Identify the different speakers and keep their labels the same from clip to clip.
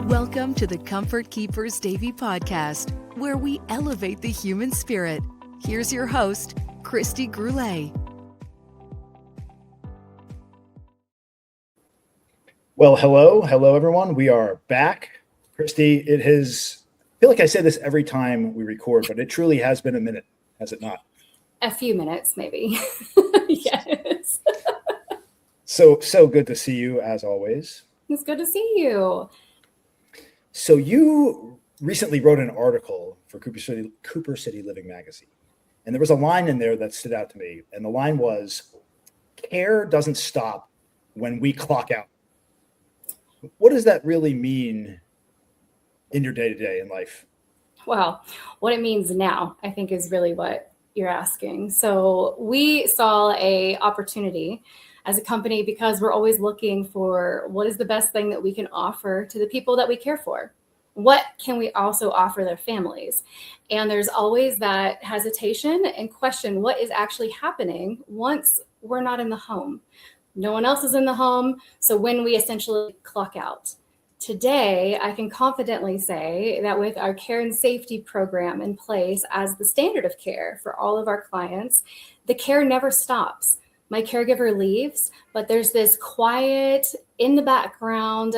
Speaker 1: Welcome to the Comfort Keepers Davy podcast, where we elevate the human spirit. Here's your host, Christy Groulet.
Speaker 2: Well, hello everyone. We are back. Christy, I feel like I say this every time we record, but it truly has been a minute, has it not?
Speaker 3: A few minutes, maybe. Yes.
Speaker 2: So good to see you as always.
Speaker 3: It's good to see you.
Speaker 2: So you recently wrote an article for Cooper City Living magazine, and there was a line in there that stood out to me, and the line was, "Care doesn't stop when we clock out." What does that really mean in your day-to-day in life?
Speaker 3: Well, what it means now, I think, is really what you're asking. So we saw a opportunity as a company because we're always looking for what is the best thing that we can offer to the people that we care for. What can we also offer their families? And there's always that hesitation and question, what is actually happening once we're not in the home? No one else is in the home. So when we essentially clock out. Today, I can confidently say that with our care and safety program in place as the standard of care for all of our clients, the care never stops. My caregiver leaves, but there's this quiet in the background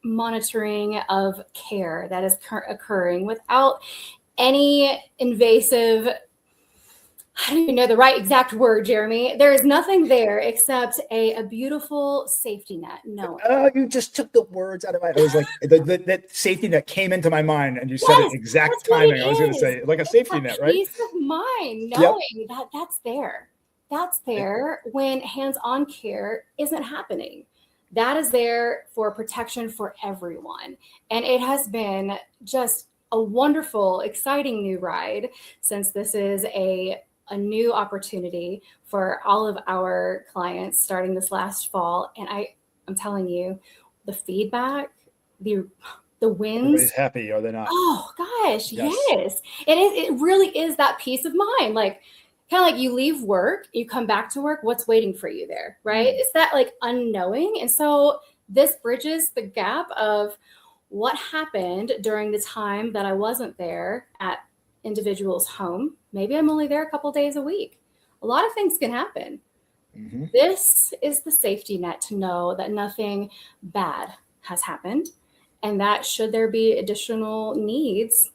Speaker 3: monitoring of care that is occurring without any invasive, I don't even know the right exact word, Jeremy. There is nothing there except a beautiful safety net. No.
Speaker 2: You just took the words out of my. I was like, that safety net came into my mind, and you said it exact timing. I was going to say like a safety net, right?
Speaker 3: Peace of mind, knowing that that's there. That's there when hands-on care isn't happening. That is there for protection for everyone. And it has been just a wonderful, exciting new ride since this is a new opportunity for all of our clients starting this last fall. And I'm telling you, the feedback, the wins.
Speaker 2: Everybody's happy, are they not?
Speaker 3: Oh gosh, yes. It really is that peace of mind. Like, kind of like you leave work, you come back to work, what's waiting for you there, right? It's that like unknowing. And so this bridges the gap of what happened during the time that I wasn't there at individual's home. Maybe I'm only there a couple days a week. A lot of things can happen. Mm-hmm. This is the safety net to know that nothing bad has happened and that should there be additional needs,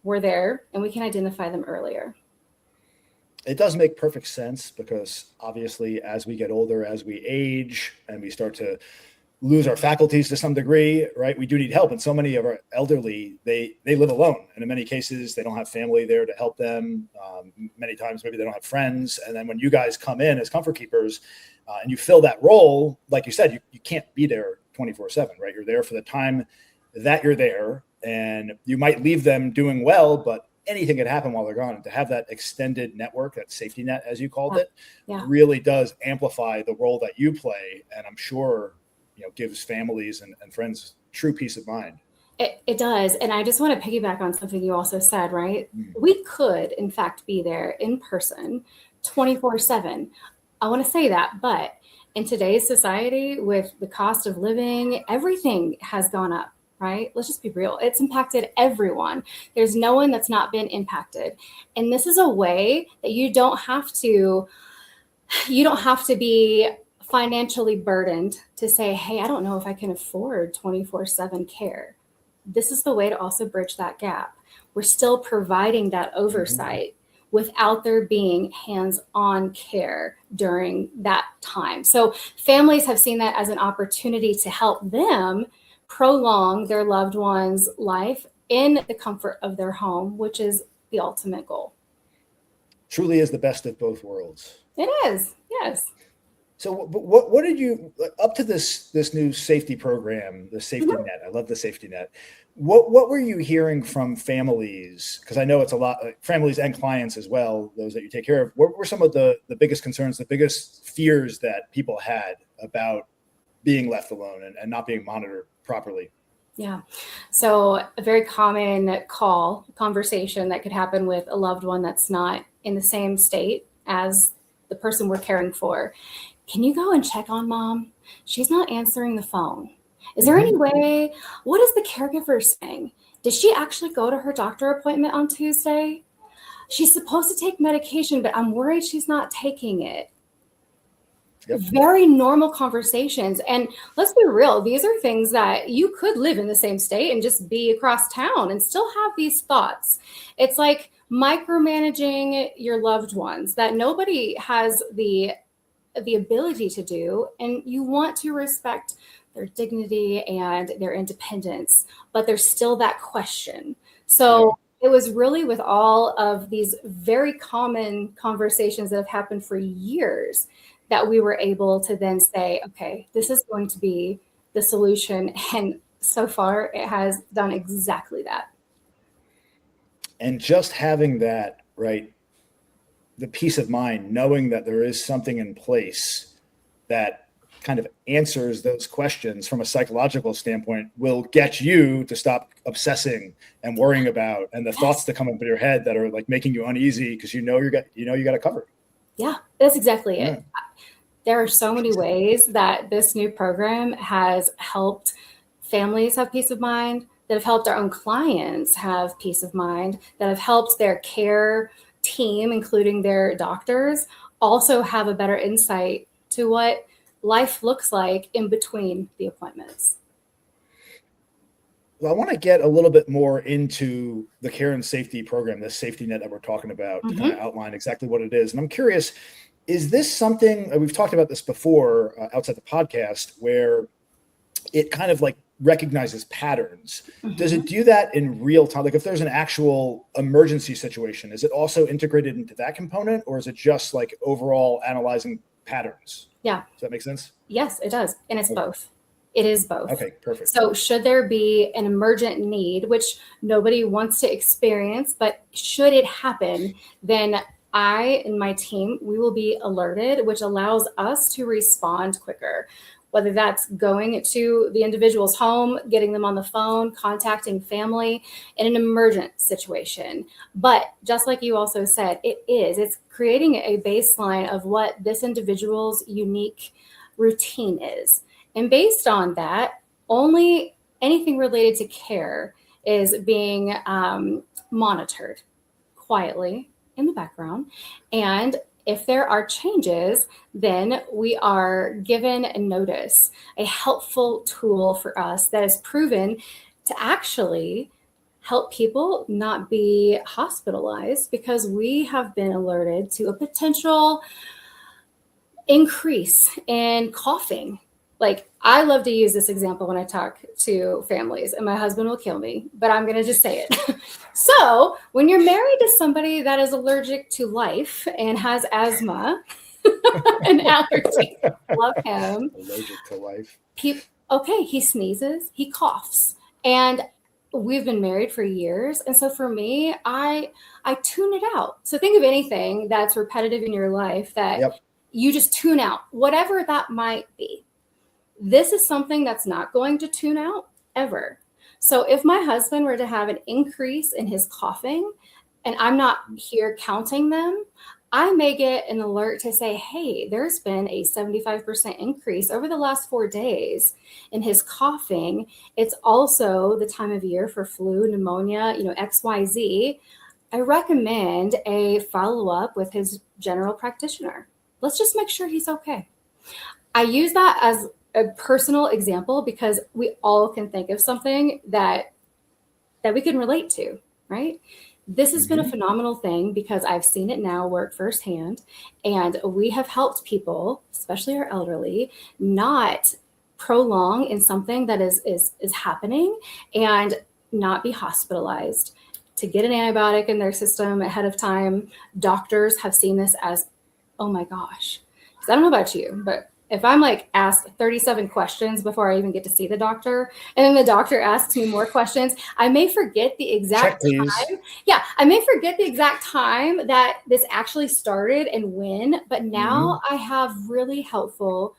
Speaker 3: we're there and we can identify them earlier.
Speaker 2: It does make perfect sense because obviously as we get older, as we age and we start to lose our faculties to some degree, right? We do need help. And so many of our elderly, they live alone. And in many cases, they don't have family there to help them. Many times, maybe they don't have friends. And then when you guys come in as comfort keepers and you fill that role, like you said, you can't be there 24/7, right? You're there for the time that you're there and you might leave them doing well, but anything could happen while they're gone. And to have that extended network, that safety net, as you called it, really does amplify the role that you play. And I'm sure, gives families and friends true peace of mind.
Speaker 3: It does. And I just want to piggyback on something you also said, right? We could, in fact, be there in person 24/7. I want to say that, but in today's society with the cost of living, everything has gone up. Right? Let's just be real. It's impacted everyone. There's no one that's not been impacted. And this is a way that you don't have to be financially burdened to say, hey, I don't know if I can afford 24/7 care. This is the way to also bridge that gap. We're still providing that oversight without there being hands-on care during that time. So families have seen that as an opportunity to help them prolong their loved one's life in the comfort of their home, which is the ultimate goal.
Speaker 2: Truly is the best of both worlds.
Speaker 3: It is, yes.
Speaker 2: So what did you, up to this new safety program, the safety net, I love the safety net. What were you hearing from families? Because I know it's a lot, families and clients as well, those that you take care of. What were some of the biggest concerns, the biggest fears that people had about being left alone and not being monitored properly?
Speaker 3: Yeah. So a very common conversation that could happen with a loved one that's not in the same state as the person we're caring for. Can you go and check on mom? She's not answering the phone. Is there any way, what is the caregiver saying? Did she actually go to her doctor appointment on Tuesday? She's supposed to take medication, but I'm worried she's not taking it. Yep. Very normal conversations. And let's be real, these are things that you could live in the same state and just be across town and still have these thoughts. It's like micromanaging your loved ones that nobody has the ability to do. And you want to respect their dignity and their independence, but there's still that question. So it was really with all of these very common conversations that have happened for years that we were able to then say, okay, this is going to be the solution. And so far it has done exactly that.
Speaker 2: And just having that, right, the peace of mind, knowing that there is something in place that kind of answers those questions from a psychological standpoint will get you to stop obsessing and worrying about, and the thoughts that come up in your head that are like making you uneasy because you got it covered.
Speaker 3: Yeah, that's exactly it. There are so many ways that this new program has helped families have peace of mind, that have helped our own clients have peace of mind, that have helped their care team, including their doctors, also have a better insight to what life looks like in between the appointments.
Speaker 2: Well, I want to get a little bit more into the care and safety program, this safety net that we're talking about, to kind of outline exactly what it is. And I'm curious, is this something, we've talked about this before outside the podcast, where it kind of like recognizes patterns? Does it do that in real time? Like if there's an actual emergency situation, is it also integrated into that component, or is it just like overall analyzing patterns?
Speaker 3: Yeah.
Speaker 2: Does that make sense?
Speaker 3: Yes, it does. And it's both. It is both.
Speaker 2: Okay, perfect.
Speaker 3: So should there be an emergent need, which nobody wants to experience, but should it happen, then I and my team, we will be alerted, which allows us to respond quicker. Whether that's going to the individual's home, getting them on the phone, contacting family in an emergent situation. But just like you also said, it's creating a baseline of what this individual's unique routine is. And based on that, only anything related to care is being monitored quietly in the background. And if there are changes, then we are given a notice, a helpful tool for us that is proven to actually help people not be hospitalized, because we have been alerted to a potential increase in coughing. Like, I love to use this example when I talk to families, and my husband will kill me, but I'm going to just say it. So when you're married to somebody that is allergic to life and has asthma and allergies, love him.
Speaker 2: Allergic to life.
Speaker 3: He sneezes, he coughs. And we've been married for years. And so for me, I tune it out. So think of anything that's repetitive in your life that you just tune out, whatever that might be. This is something that's not going to tune out ever. So if my husband were to have an increase in his coughing and I'm not here counting them, I may get an alert to say, hey, there's been a 75% increase over the last 4 days in his coughing. It's also the time of year for flu, pneumonia, XYZ. I recommend a follow-up with his general practitioner. Let's just make sure he's okay. I use that as a personal example because we all can think of something that we can relate to, right? This has been a phenomenal thing because I've seen it now work firsthand, and we have helped people, especially our elderly, not prolong in something that is happening and not be hospitalized, to get an antibiotic in their system ahead of time. Doctors have seen this as, oh my gosh. I don't know about you, but if I'm like asked 37 questions before I even get to see the doctor, and then the doctor asks me more questions, I may forget the exact time. Yeah, I may forget the exact time that this actually started and when, but now I have really helpful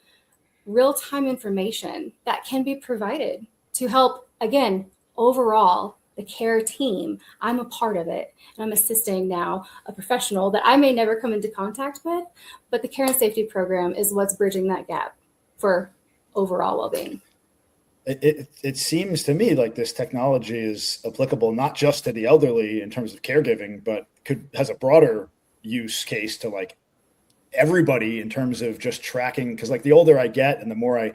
Speaker 3: real-time information that can be provided to help, again, overall, the care team. I'm a part of it, and I'm assisting now a professional that I may never come into contact with, but the care and safety program is what's bridging that gap for overall well-being.
Speaker 2: it seems to me like this technology is applicable not just to the elderly in terms of caregiving, but has a broader use case to like everybody in terms of just tracking. Because like the older I get and the more I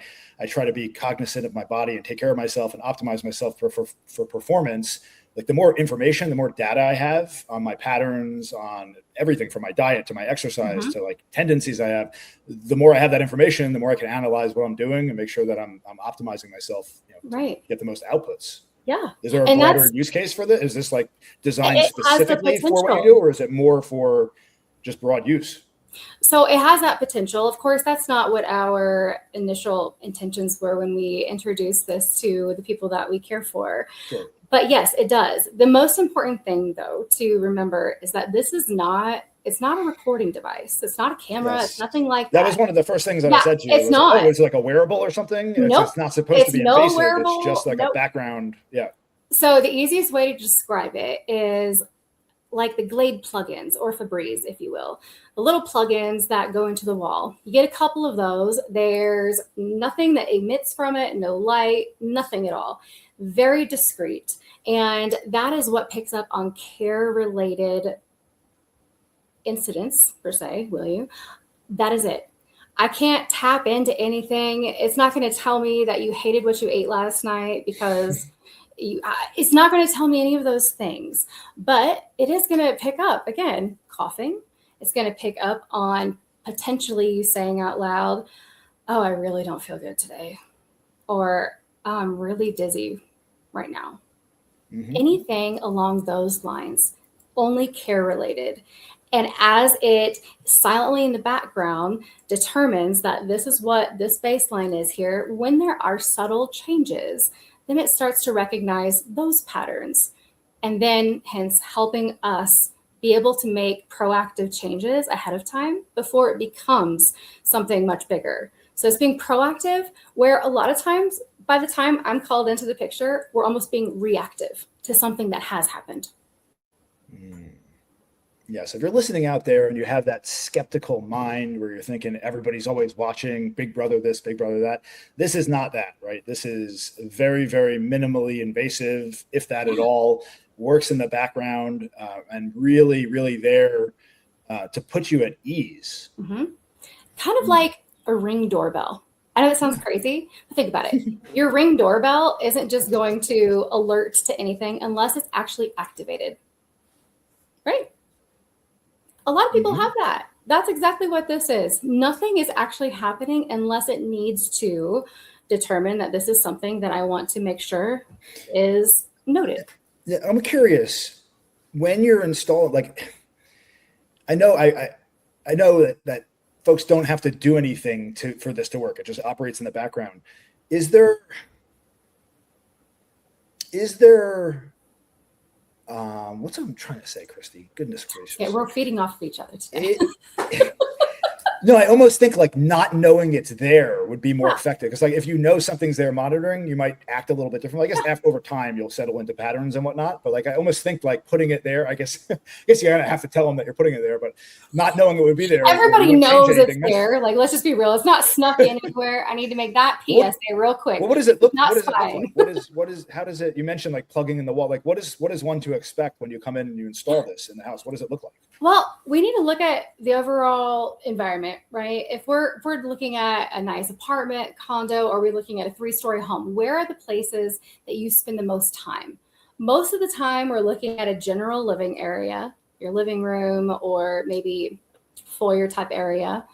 Speaker 2: try to be cognizant of my body and take care of myself and optimize myself for performance, like the more information, the more data I have on my patterns, on everything from my diet to my exercise to like tendencies I have, the more I have that information, the more I can analyze what I'm doing and make sure that I'm optimizing myself, to get the most outputs.
Speaker 3: Yeah.
Speaker 2: Is there a broader use case for this? Is this like designed specifically for what you do, or is it more for just broad use?
Speaker 3: So it has that potential. Of course, that's not what our initial intentions were when we introduced this to the people that we care for.
Speaker 2: Sure.
Speaker 3: But yes, it does. The most important thing, though, to remember is that this is not, it's not a recording device. It's not a camera.
Speaker 2: Yes.
Speaker 3: It's nothing like that.
Speaker 2: That was one of the first things that I said to you.
Speaker 3: It's not.
Speaker 2: Oh, it's like a wearable or something?
Speaker 3: Nope.
Speaker 2: It's not supposed to be invasive.
Speaker 3: Wearable.
Speaker 2: It's just like a background. Yeah.
Speaker 3: So the easiest way to describe it is like the Glade plugins or Febreze, if you will. The little plugins that go into the wall. You get a couple of those. There's nothing that emits from it, no light, nothing at all. Very discreet. And that is what picks up on care-related incidents, per se, will you? That is it. I can't tap into anything. It's not going to tell me that you hated what you ate last night because it's not going to tell me any of those things. But it is going to pick up, again, coughing. It's going to pick up on potentially you saying out loud, oh, I really don't feel good today. Or, oh, I'm really dizzy right now. Anything along those lines, only care related. And as it silently in the background determines that this is what this baseline is here, when there are subtle changes, then it starts to recognize those patterns. And then hence helping us be able to make proactive changes ahead of time before it becomes something much bigger. So it's being proactive, where a lot of times, by the time I'm called into the picture, we're almost being reactive to something that has happened.
Speaker 2: Yeah, so if you're listening out there and you have that skeptical mind where you're thinking everybody's always watching, Big Brother this, Big Brother that, this is not that, right? This is very, very minimally invasive, if that at all, works in the background, and really, really there to put you at ease.
Speaker 3: Kind of like a Ring doorbell. I know it sounds crazy, but think about it. Your Ring doorbell isn't just going to alert to anything unless it's actually activated, right? A lot of people have that. That's exactly what this is. Nothing is actually happening unless it needs to determine that this is something that I want to make sure is noted.
Speaker 2: Yeah, I'm curious, when you're installing, like, I know that folks don't have to do anything for this to work. It just operates in the background. Is there what's I'm trying to say, Christy? Goodness gracious.
Speaker 3: Yeah, we're feeding off of each other today.
Speaker 2: No, I almost think like not knowing it's there would be more effective. Because like if you know something's there monitoring, you might act a little bit differently. I guess after over time you'll settle into patterns and whatnot. But like I almost think like putting it there, I guess you're gonna have to tell them that you're putting it there, but not knowing it would be there.
Speaker 3: Everybody knows it's there. Like, let's just be real. It's not snuck in anywhere. I need to make that PSA real quick.
Speaker 2: Well, what does it look
Speaker 3: like?
Speaker 2: How does it, you mentioned like plugging in the wall. Like what is one to expect when you come in and you install this in the house? What does it look like?
Speaker 3: Well, we need to look at the overall environment, right? If we're looking at a nice apartment, condo, or we're looking at a 3-story home, where are the places that you spend the most time? Most of the time, we're looking at a general living area, your living room, or maybe foyer type area.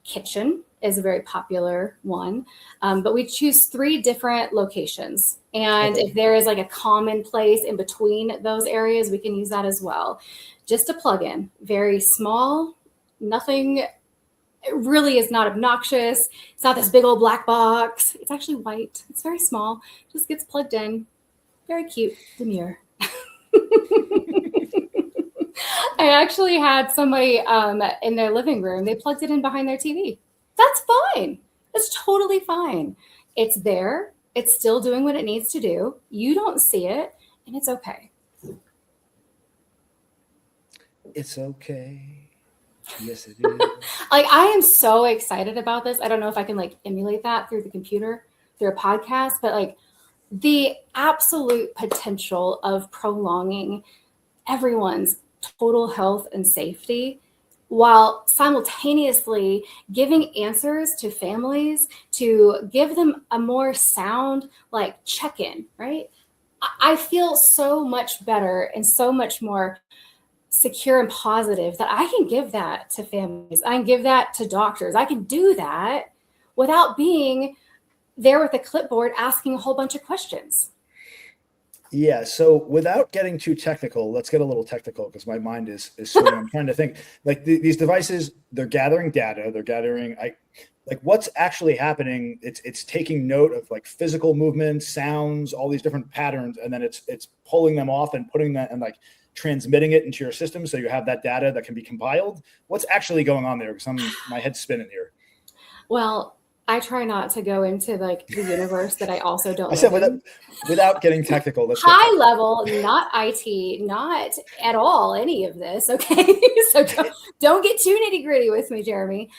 Speaker 3: Kitchen is a very popular one, but we choose 3 different locations. And if there is like a common place in between those areas, we can use that as well. Just a plug-in, very small, nothing, it really is not obnoxious. It's not this big old black box. It's actually white. It's very small, just gets plugged in. Very cute, demure. I actually had somebody in their living room, they plugged it in behind their TV. That's fine. That's totally fine. It's there. It's still doing what it needs to do. You don't see it, and it's okay.
Speaker 2: It's okay. Yes, it is.
Speaker 3: Like, I am so excited about this. I don't know if I can like emulate that through the computer. through a podcast, but like the absolute potential of prolonging everyone's total health and safety while simultaneously giving answers to families to give them a more sound like check-in, right? I feel so much better and so much more secure and positive that I can give that to families. I can give that to doctors. I can do that without being there with a clipboard asking a whole bunch of questions.
Speaker 2: Yeah. So without getting too technical, let's get a little technical because my mind is swimming. I'm trying to think like these devices, they're gathering data, like what's actually happening. It's taking note of like physical movements, sounds, all these different patterns. And then it's pulling them off and putting that and like transmitting it into your system. So you have that data that can be compiled. What's actually going on there? Because my head's spinning here.
Speaker 3: Well, I try not to go into like the universe that I also don't.
Speaker 2: I said without getting technical. Let's
Speaker 3: high level, not IT, not at all any of this. Okay, so don't get too nitty gritty with me, Jeremy.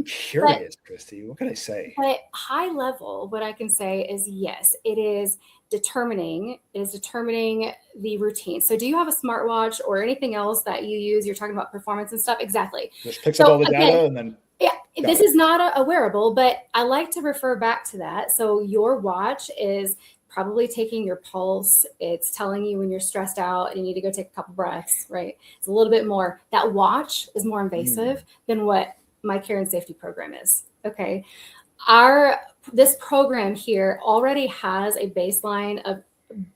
Speaker 2: Curious, Christy. What can I say?
Speaker 3: But high level, what I can say is yes, it is determining the routine. So do you have a smartwatch or anything else that you use? You're talking about performance and stuff. Exactly.
Speaker 2: Just picks up all the data and then.
Speaker 3: Yeah, this is not a wearable, but I like to refer back to that. So your watch is probably taking your pulse. It's telling you when you're stressed out and you need to go take a couple breaths, right? It's a little bit more. That watch is more invasive than what my care and safety program is. Okay. This program here already has a baseline of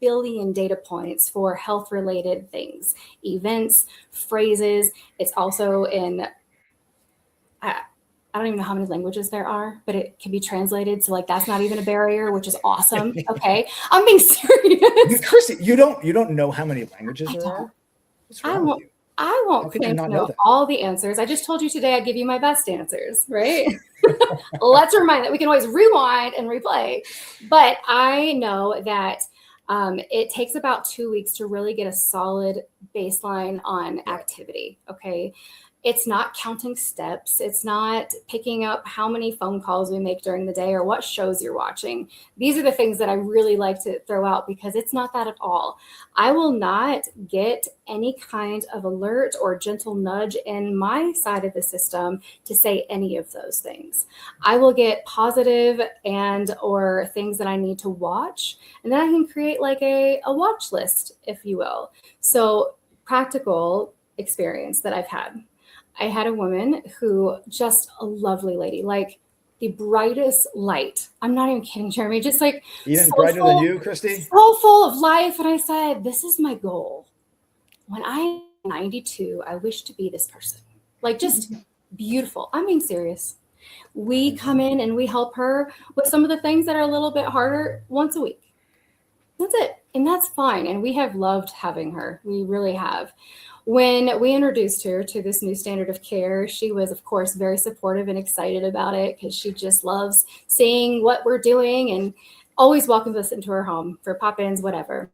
Speaker 3: billion data points for health related things, events, phrases. It's also in I don't even know how many languages there are, but it can be translated. So like, that's not even a barrier, which is awesome. Okay. I'm being serious.
Speaker 2: Christy, you don't know how many languages there are? What's wrong with you?
Speaker 3: I won't claim to know all the answers. I just told you today I'd give you my best answers, right? Let's remind that we can always rewind and replay. But I know that it takes about 2 weeks to really get a solid baseline on activity. Okay. It's not counting steps. It's not picking up how many phone calls we make during the day or what shows you're watching. These are the things that I really like to throw out because it's not that at all. I will not get any kind of alert or gentle nudge in my side of the system to say any of those things. I will get positive and or things that I need to watch, and then I can create like a watch list, if you will. So practical experience that I've had. I had a woman who, just a lovely lady, like the brightest light. I'm not even kidding, Jeremy. Just like
Speaker 2: even so brighter than you, Christy.
Speaker 3: So full of life. And I said, this is my goal. When I'm 92, I wish to be this person. Like just beautiful. I'm being serious. We come in and we help her with some of the things that are a little bit harder once a week. That's it. And that's fine. And we have loved having her. We really have. When we introduced her to this new standard of care, she was, of course, very supportive and excited about it because she just loves seeing what we're doing and always welcomes us into her home for pop-ins, whatever.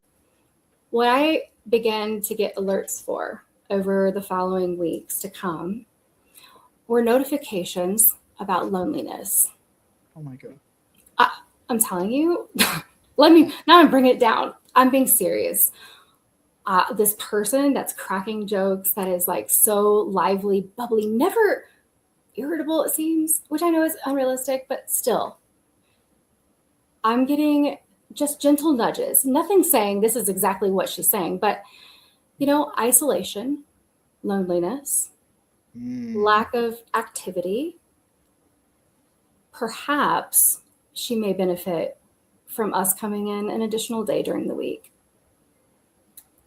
Speaker 3: What I began to get alerts for over the following weeks to come were notifications about loneliness.
Speaker 2: Oh my God.
Speaker 3: I'm telling you, now I'm bringing it down. I'm being serious. This person that's cracking jokes, that is like so lively, bubbly, never irritable, it seems, which I know is unrealistic, but still. I'm getting just gentle nudges. Nothing saying this is exactly what she's saying, but, isolation, loneliness, lack of activity. Perhaps she may benefit from us coming in an additional day during the week.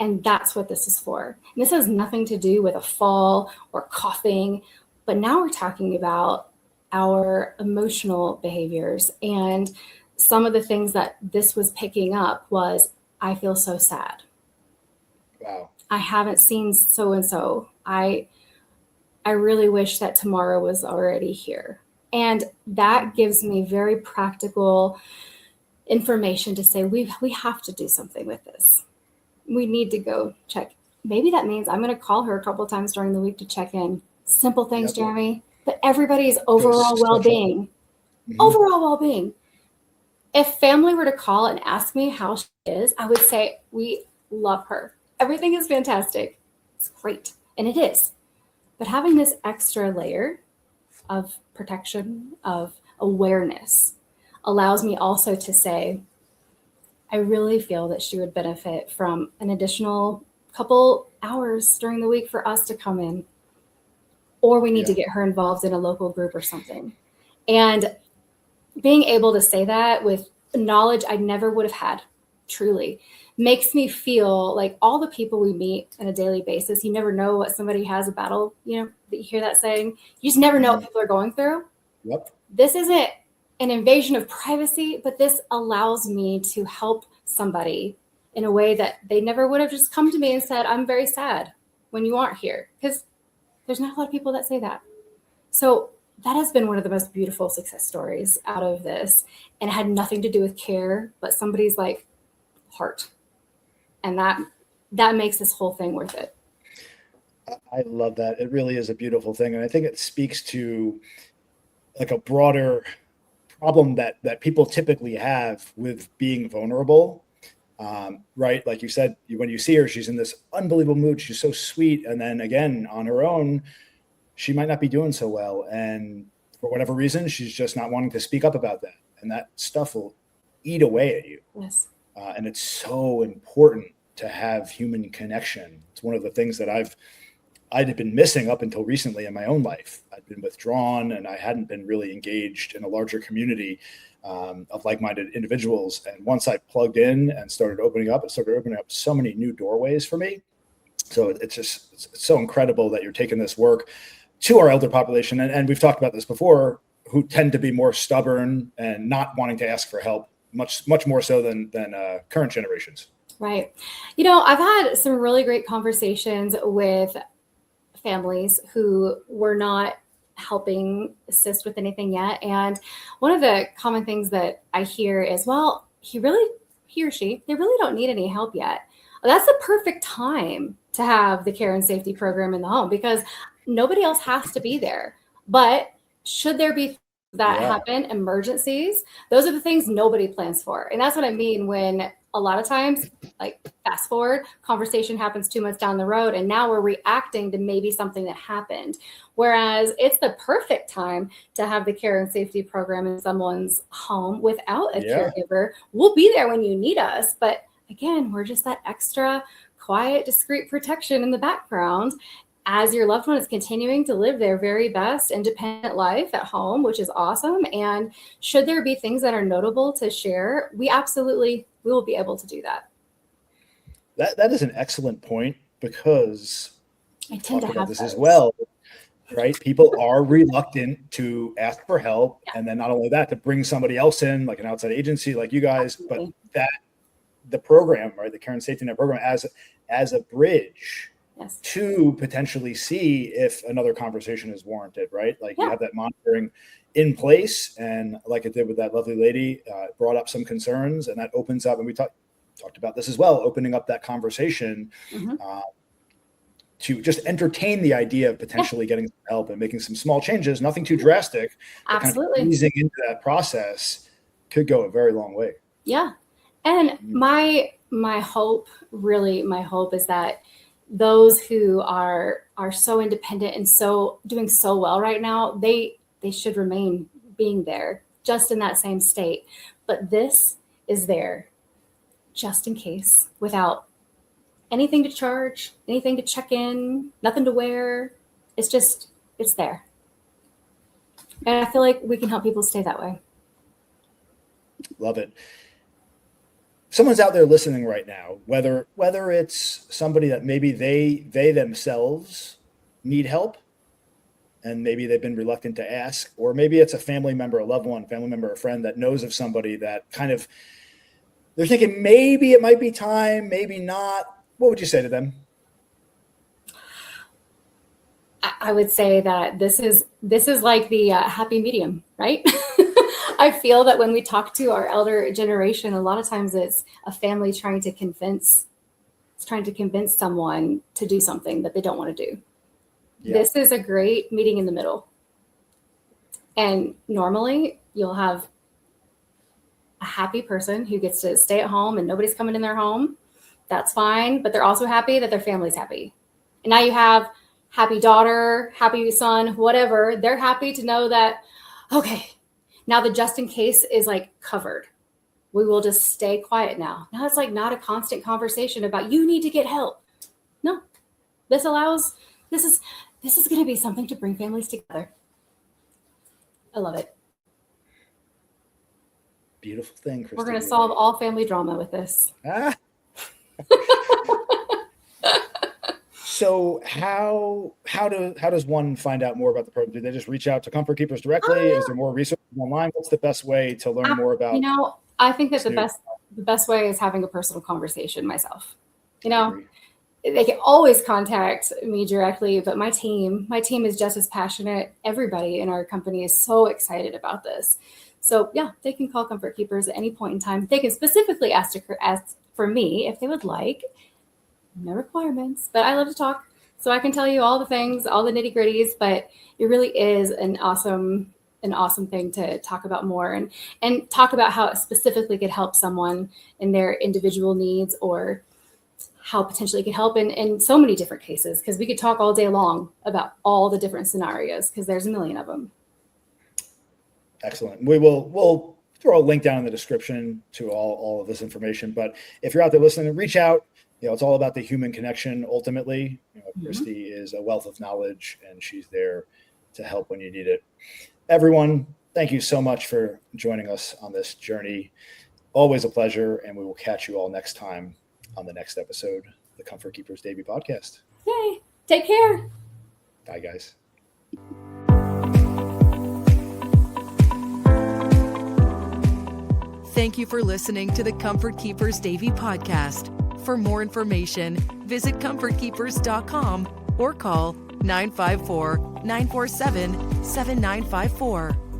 Speaker 3: And that's what this is for. And this has nothing to do with a fall or coughing, but now we're talking about our emotional behaviors. And some of the things that this was picking up was, I feel so sad.
Speaker 2: Wow.
Speaker 3: I haven't seen so-and-so. I really wish that tomorrow was already here. And that gives me very practical information to say, we have to do something with this. We need to go check. Maybe that means I'm going to call her a couple of times during the week to check in. Simple things, Jeremy, but everybody's overall well-being. Overall well-being. If family were to call and ask me how she is, I would say, we love her. Everything is fantastic. It's great. And it is. But having this extra layer of protection, of awareness, allows me also to say, I really feel that she would benefit from an additional couple hours during the week for us to come in, or we need to get her involved in a local group or something. And being able to say that with knowledge I never would have had, truly, makes me feel like all the people we meet on a daily basis, you never know what somebody has a battle, that you hear that saying, you just never know what people are going through.
Speaker 2: Yep.
Speaker 3: This isn't an invasion of privacy, but this allows me to help somebody in a way that they never would have just come to me and said, I'm very sad when you aren't here, because there's not a lot of people that say that. So that has been one of the most beautiful success stories out of this. And it had nothing to do with care, but somebody's like heart. And that makes this whole thing worth it.
Speaker 2: I love that. It really is a beautiful thing. And I think it speaks to like a broader problem that people typically have with being vulnerable. Right? Like you said, when you see her, she's in this unbelievable mood. She's so sweet. And then again, on her own, she might not be doing so well. And for whatever reason, she's just not wanting to speak up about that. And that stuff will eat away at you.
Speaker 3: Yes.
Speaker 2: And it's so important to have human connection. It's one of the things that I'd been missing up until recently in my own life. I'd been withdrawn and I hadn't been really engaged in a larger community of like-minded individuals. And once I plugged in and started opening up, it started opening up so many new doorways for me. So it's so incredible that you're taking this work to our elder population. And we've talked about this before, who tend to be more stubborn and not wanting to ask for help, much more so than current generations.
Speaker 3: Right. I've had some really great conversations with families who were not helping assist with anything yet. And one of the common things that I hear is, well, he or she, they really don't need any help yet. Well, that's the perfect time to have the care and safety program in the home, because nobody else has to be there. But should there be that happen, emergencies, those are the things nobody plans for. And that's what I mean when a lot of times, like fast forward, conversation happens 2 months down the road, and now we're reacting to maybe something that happened. Whereas it's the perfect time to have the care and safety program in someone's home without a caregiver. We'll be there when you need us. But again, we're just that extra quiet, discreet protection in the background as your loved one is continuing to live their very best independent life at home, which is awesome. And should there be things that are notable to share, we will be able to do that.
Speaker 2: That is an excellent point, because
Speaker 3: I tend to have
Speaker 2: this
Speaker 3: those
Speaker 2: as well, right? People are reluctant to ask for help. And then not only that, to bring somebody else in, like an outside agency like you guys,
Speaker 3: Absolutely.
Speaker 2: but that the program, right, the Care and Safety Net program as a bridge to potentially see if another conversation is warranted, right? Like you have that monitoring in place, and like it did with that lovely lady, brought up some concerns, and that opens up, and we talked about this as well, opening up that conversation to just entertain the idea of potentially getting some help and making some small changes, nothing too drastic.
Speaker 3: Absolutely.
Speaker 2: Kind of easing into that process could go a very long way.
Speaker 3: Yeah. And my hope is that those who are so independent and so doing so well right now, they should remain being there just in that same state. But this is there just in case, without anything to charge, anything to check in, nothing to wear. It's there. And I feel like we can help people stay that way.
Speaker 2: Love it. Someone's out there listening right now, whether it's somebody that maybe they themselves need help and maybe they've been reluctant to ask, or maybe it's a family member, a loved one, family member, a friend that knows of somebody that kind of, they're thinking maybe it might be time, maybe not. What would you say to them?
Speaker 3: I would say that this is like the happy medium, right? I feel that when we talk to our elder generation, a lot of times it's a family trying to convince someone to do something that they don't want to do. Yeah. This is a great meeting in the middle. And normally you'll have a happy person who gets to stay at home and nobody's coming in their home. That's fine. But they're also happy that their family's happy. And now you have happy daughter, happy son, whatever. They're happy to know that, okay, now the just in case is like covered. We will just stay quiet now. Now it's like not a constant conversation about you need to get help. No, this is going to be something to bring families together. I love it.
Speaker 2: Beautiful thing, Christy.
Speaker 3: We're going to solve all family drama with this.
Speaker 2: So how does one find out more about the program? Do they just reach out to Comfort Keepers directly? Is there more research online? What's the best way to learn more about?
Speaker 3: I think that the best way is having a personal conversation myself. They can always contact me directly, but my team is just as passionate. Everybody in our company is so excited about this. So yeah, they can call Comfort Keepers at any point in time. They can specifically ask for me if they would like. No requirements, but I love to talk. So I can tell you all the things, all the nitty gritties, but it really is an awesome thing to talk about more and talk about how it specifically could help someone in their individual needs or how potentially it could help in so many different cases, because we could talk all day long about all the different scenarios because there's a million of them.
Speaker 2: Excellent. We'll throw a link down in the description to all of this information. But if you're out there listening, reach out. It's all about the human connection. Ultimately, Christy is a wealth of knowledge, and she's there to help when you need it. Everyone, thank you so much for joining us on this journey. Always a pleasure, and we will catch you all next time on the next episode of the Comfort Keepers Davey podcast.
Speaker 3: Yay! Take care.
Speaker 2: Bye, guys.
Speaker 1: Thank you for listening to the Comfort Keepers Davey podcast. For more information, visit comfortkeepers.com or call 954-947-7954.